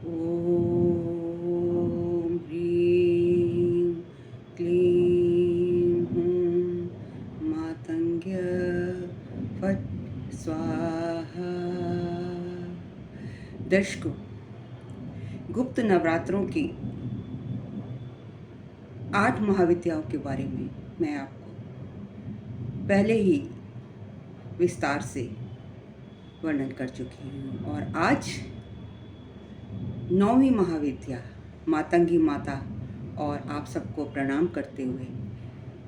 ॐ ह्रीं क्लीं हूं मातंग्य फट स्वाहा। दर्शकों, गुप्त नवरात्रों की 8 महाविद्याओं के बारे में मैं आपको पहले ही विस्तार से वर्णन कर चुकी हूँ और आज 9वीं महाविद्या मातंगी माता और आप सबको प्रणाम करते हुए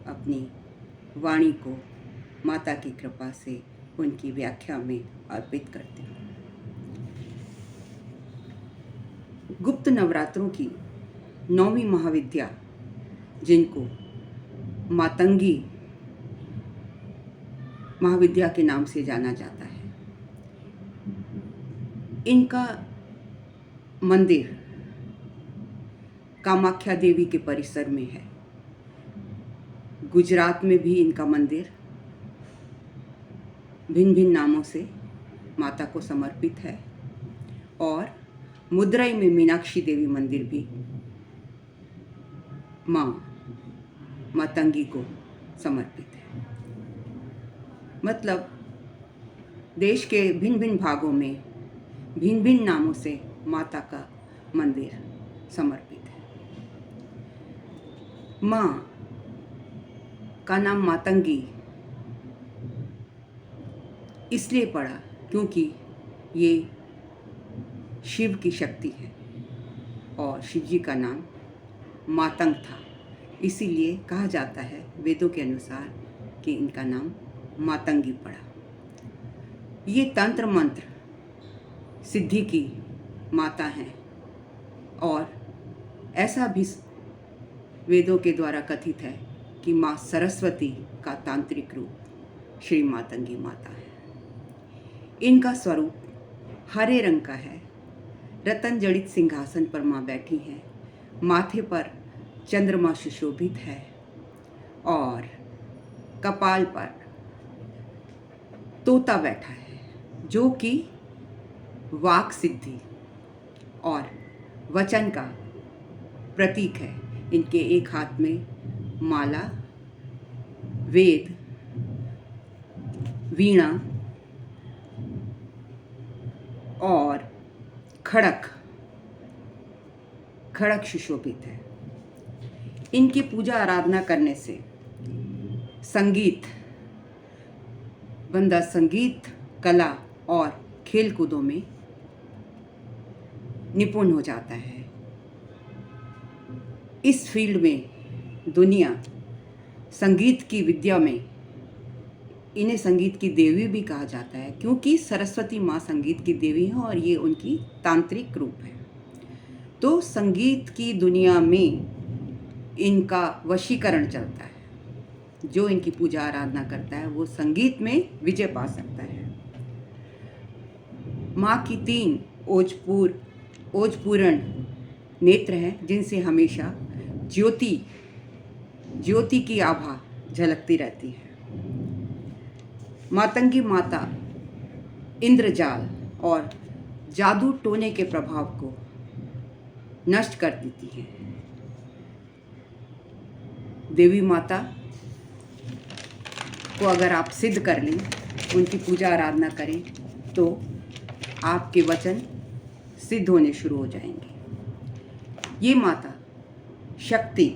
अपनी वाणी को माता की कृपा से उनकी व्याख्या में अर्पित करती हूँ। गुप्त नवरात्रों की 9वीं महाविद्या, जिनको मातंगी महाविद्या के नाम से जाना जाता है, इनका मंदिर कामाख्या देवी के परिसर में है। गुजरात में भी इनका मंदिर भिन्न भिन्न नामों से माता को समर्पित है और मुद्रई में मीनाक्षी देवी मंदिर भी माँ मातंगी को समर्पित है। मतलब देश के भिन्न भिन्न भागों में भिन्न भिन्न नामों से माता का मंदिर समर्पित है। माँ का नाम मातंगी इसलिए पड़ा क्योंकि ये शिव की शक्ति है और शिव जी का नाम मातंग था, इसीलिए कहा जाता है वेदों के अनुसार कि इनका नाम मातंगी पड़ा। ये तंत्र मंत्र सिद्धि की माता हैं और ऐसा भी वेदों के द्वारा कथित है कि माँ सरस्वती का तांत्रिक रूप श्री मातंगी माता है। इनका स्वरूप हरे रंग का है। रतन जड़ित सिंहासन पर माँ बैठी हैं। माथे पर चंद्रमा सुशोभित है और कपाल पर तोता बैठा है, जो कि वाक सिद्धि और वचन का प्रतीक है। इनके एक हाथ में माला, वेद, वीणा और खड़क सुशोभित है। इनकी पूजा आराधना करने से बंदा संगीत, कला और खेल कूदों में निपुण हो जाता है। इस फील्ड में दुनिया संगीत की विद्या में इन्हें संगीत की देवी भी कहा जाता है, क्योंकि सरस्वती माँ संगीत की देवी हैं और ये उनकी तांत्रिक रूप है। तो संगीत की दुनिया में इनका वशीकरण चलता है। जो इनकी पूजा आराधना करता है वो संगीत में विजय पा सकता है। माँ की 3 ओजपूर्ण नेत्र हैं, जिनसे हमेशा ज्योति की आभा झलकती रहती है। मातंगी माता इंद्रजाल और जादू टोने के प्रभाव को नष्ट कर देती है। देवी माता को अगर आप सिद्ध कर लें, उनकी पूजा आराधना करें, तो आपके वचन सिद्ध होने शुरू हो जाएंगे। ये माता शक्ति,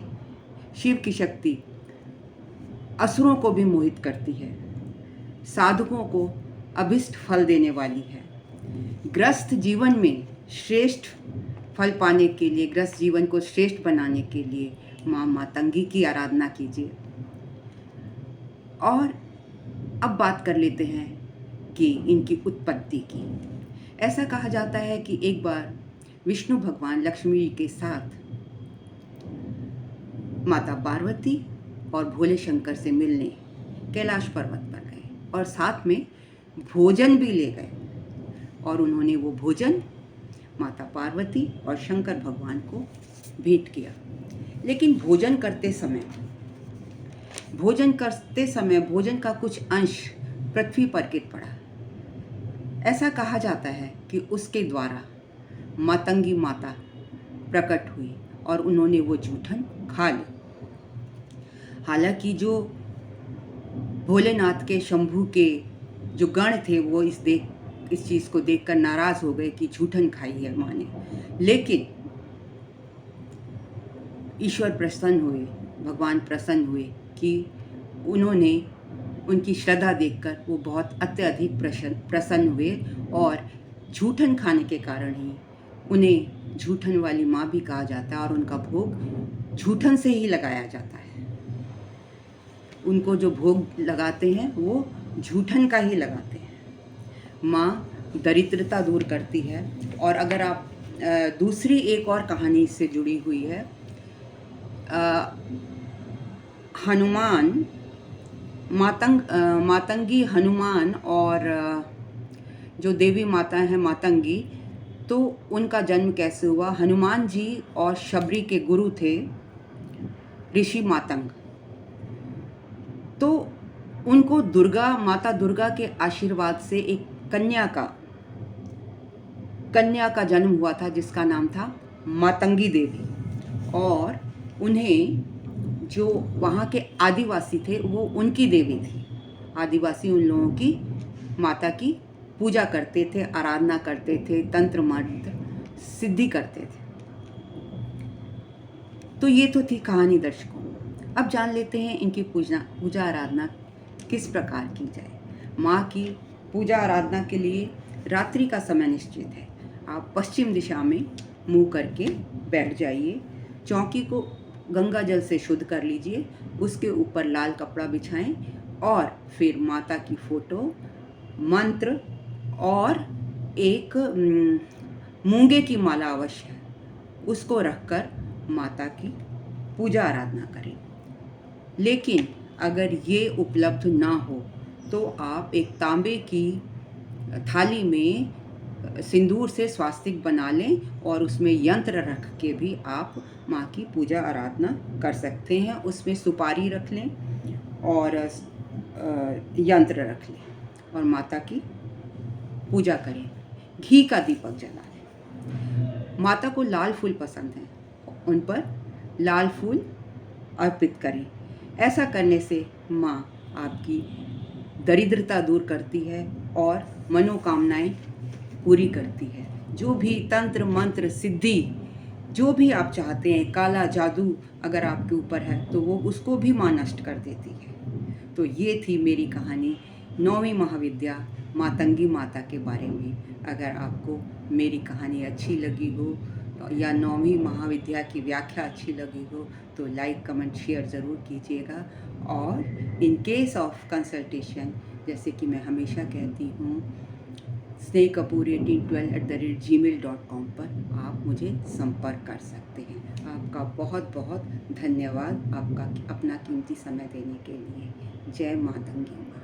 शिव की शक्ति असुरों को भी मोहित करती है। साधकों को अभिष्ट फल देने वाली है। ग्रस्त जीवन में श्रेष्ठ फल पाने के लिए, ग्रस्त जीवन को श्रेष्ठ बनाने के लिए माँ मातंगी की आराधना कीजिए। और अब बात कर लेते हैं कि इनकी उत्पत्ति की। ऐसा कहा जाता है कि एक बार विष्णु भगवान लक्ष्मी जी के साथ माता पार्वती और भोले शंकर से मिलने कैलाश पर्वत पर गए और साथ में भोजन भी ले गए और उन्होंने वो भोजन माता पार्वती और शंकर भगवान को भेंट किया। लेकिन भोजन करते समय भोजन का कुछ अंश पृथ्वी पर गिर पड़ा। ऐसा कहा जाता है कि उसके द्वारा मातंगी माता प्रकट हुई और उन्होंने वो जूठन खा ली। हालांकि जो भोलेनाथ के शंभू के जो गण थे वो इस चीज़ को देखकर नाराज़ हो गए कि जूठन खाई है माँ ने, लेकिन ईश्वर प्रसन्न हुए, भगवान प्रसन्न हुए कि उन्होंने उनकी श्रद्धा देखकर वो बहुत अत्यधिक प्रसन्न हुए और जूठन खाने के कारण ही उन्हें जूठन वाली माँ भी कहा जाता है और उनका भोग जूठन से ही लगाया जाता है। उनको जो भोग लगाते हैं वो जूठन का ही लगाते हैं। माँ दरिद्रता दूर करती है। और अगर आप दूसरी एक और कहानी इससे जुड़ी हुई है, हनुमान मातंगी हनुमान और जो देवी माता है मातंगी, तो उनका जन्म कैसे हुआ। हनुमान जी और शबरी के गुरु थे ऋषि मातंग, तो उनको माता दुर्गा के आशीर्वाद से एक कन्या का जन्म हुआ था जिसका नाम था मातंगी देवी। और उन्हें जो वहाँ के आदिवासी थे वो उनकी देवी थी। आदिवासी उन लोगों की माता की पूजा करते थे, आराधना करते थे, तंत्र मंत्र सिद्धि करते थे। तो ये तो थी कहानी दर्शकों। अब जान लेते हैं इनकी पूजा आराधना किस प्रकार की जाए। माँ की पूजा आराधना के लिए रात्रि का समय निश्चित है। आप पश्चिम दिशा में मुंह करके बैठ जाइए। चौकी को गंगा जल से शुद्ध कर लीजिए, उसके ऊपर लाल कपड़ा बिछाएं और फिर माता की फोटो, मंत्र और एक मूंगे की माला अवश्य है, उसको रखकर माता की पूजा आराधना करें। लेकिन अगर ये उपलब्ध ना हो तो आप एक तांबे की थाली में सिंदूर से स्वास्तिक बना लें और उसमें यंत्र रख के भी आप माँ की पूजा आराधना कर सकते हैं। उसमें सुपारी रख लें और यंत्र रख लें और माता की पूजा करें। घी का दीपक जला लें। माता को लाल फूल पसंद हैं, उन पर लाल फूल अर्पित करें। ऐसा करने से माँ आपकी दरिद्रता दूर करती है और मनोकामनाएं पूरी करती है। जो भी तंत्र मंत्र सिद्धि जो भी आप चाहते हैं, काला जादू अगर आपके ऊपर है तो वो उसको भी माँ नष्ट कर देती है। तो ये थी मेरी कहानी 9वीं महाविद्या मातंगी माता के बारे में। अगर आपको मेरी कहानी अच्छी लगी हो या 9वीं महाविद्या की व्याख्या अच्छी लगी हो तो लाइक कमेंट शेयर ज़रूर कीजिएगा। और इन केस ऑफ कंसल्टेशन, जैसे कि मैं हमेशा कहती हूँ, snehkapoor1812@gmail.com पर आप मुझे संपर्क कर सकते हैं। आपका बहुत बहुत धन्यवाद, आपका अपना कीमती समय देने के लिए। जय मातंगी माँ।